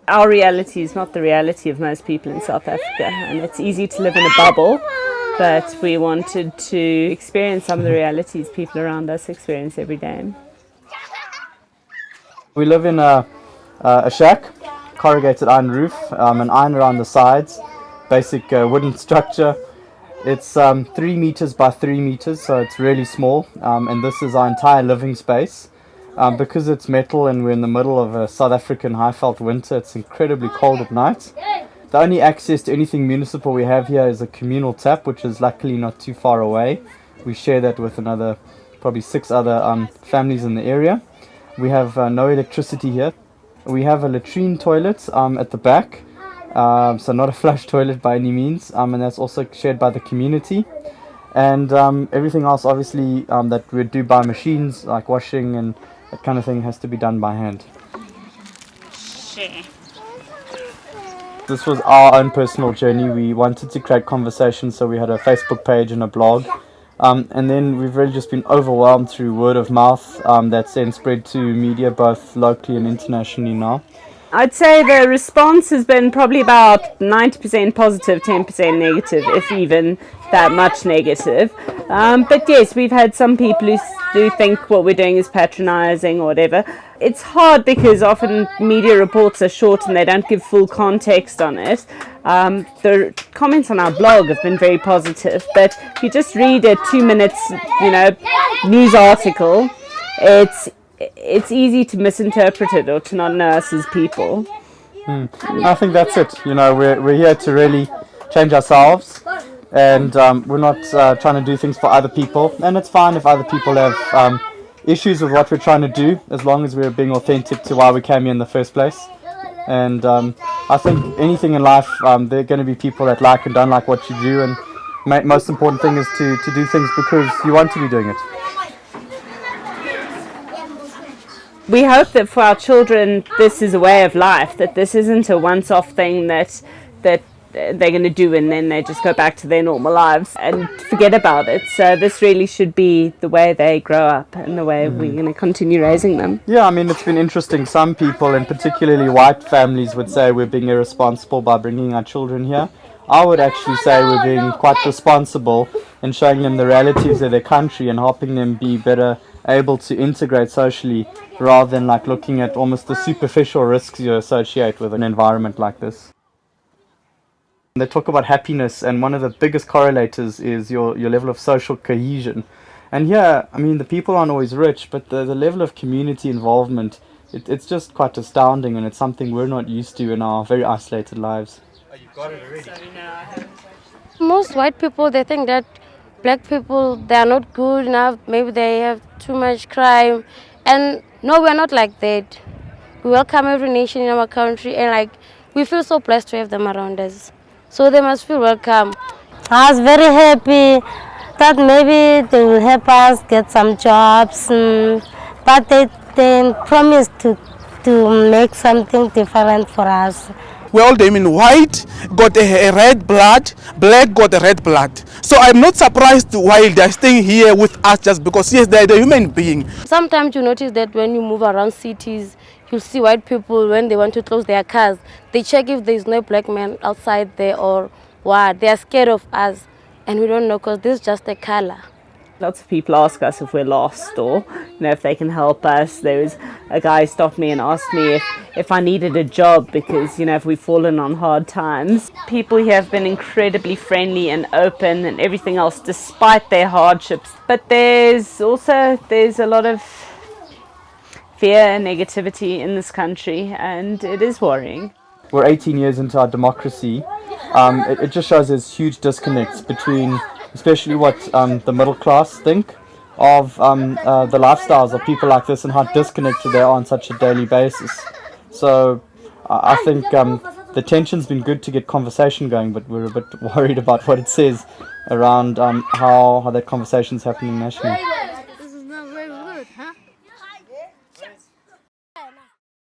Our reality is not the reality of most people in South Africa, and it's easy to live in a bubble, but we wanted to experience some of the realities people around us experience every day. We live in a shack, corrugated iron roof, an iron around the sides, basic wooden structure. It's 3 meters by 3 meters, so it's really small, and this is our entire living space. Because it's metal and we're in the middle of a South African high-felt winter, it's incredibly cold at night. The only access to anything municipal we have here is a communal tap, which is luckily not too far away. We share that with another, probably 6 other families in the area. We have no electricity here. We have a latrine toilet at the back, so not a flush toilet by any means, and that's also shared by the community. And everything else, obviously, that we do by machines, like washing and that kind of thing, has to be done by hand. This was our own personal journey. We wanted to create conversation, so we had a Facebook page and a blog. And then we've really just been overwhelmed through word of mouth that's then spread to media, both locally and internationally now. I'd say the response has been probably about 90% positive, 10% negative, if even that much negative. But yes, we've had some people who do think what we're doing is patronising or whatever. It's hard because often media reports are short and they don't give full context on it. The comments on our blog have been very positive, but if you just read a 2 minutes, news article, it's easy to misinterpret it or to not know us as people. I think that's it. We're here to really change ourselves, and we're not trying to do things for other people. And it's fine if other people have issues with what we're trying to do, as long as we're being authentic to why we came here in the first place. And I think anything in life, there are going to be people that like and don't like what you do, and most important thing is to do things because you want to be doing it. We hope that for our children this is a way of life, that this isn't a once-off thing that they're going to do and then they just go back to their normal lives and forget about it. So this really should be the way they grow up and the way we're going to continue raising them. Yeah, it's been interesting. Some people, and particularly white families, would say we're being irresponsible by bringing our children here. I would actually say we're being quite responsible in showing them the realities of their country and helping them be better able to integrate socially, rather than looking at almost the superficial risks you associate with an environment like this. They talk about happiness, and one of the biggest correlators is your level of social cohesion. And here, the people aren't always rich, but the level of community involvement, it's just quite astounding, and it's something we're not used to in our very isolated lives. Oh, you got it already? Most white people, they think that black people, they are not good enough, maybe they have too much crime. And no, we're not like that. We welcome every nation in our country, and we feel so blessed to have them around us. So they must feel welcome. I was very happy that maybe they will help us get some jobs, but they promised to make something different for us. We all them in white got a red blood, black got a red blood. So I'm not surprised why they're staying here with us, just because yes, they're the human being. Sometimes you notice that when you move around cities, you see white people, when they want to close their cars, they check if there's no black man outside there or what. They are scared of us, and we don't know because this is just a color. Lots of people ask us if we're lost or if they can help us. There was a guy who stopped me and asked me if I needed a job because if we've fallen on hard times. People here have been incredibly friendly and open and everything else despite their hardships. But there's a lot of fear and negativity in this country, and it is worrying. We're 18 years into our democracy. It just shows there's huge disconnects between especially what the middle class think of the lifestyles of people like this and how disconnected they are on such a daily basis. So I think the tension's been good to get conversation going, but we're a bit worried about what it says around how that conversation's happening nationally.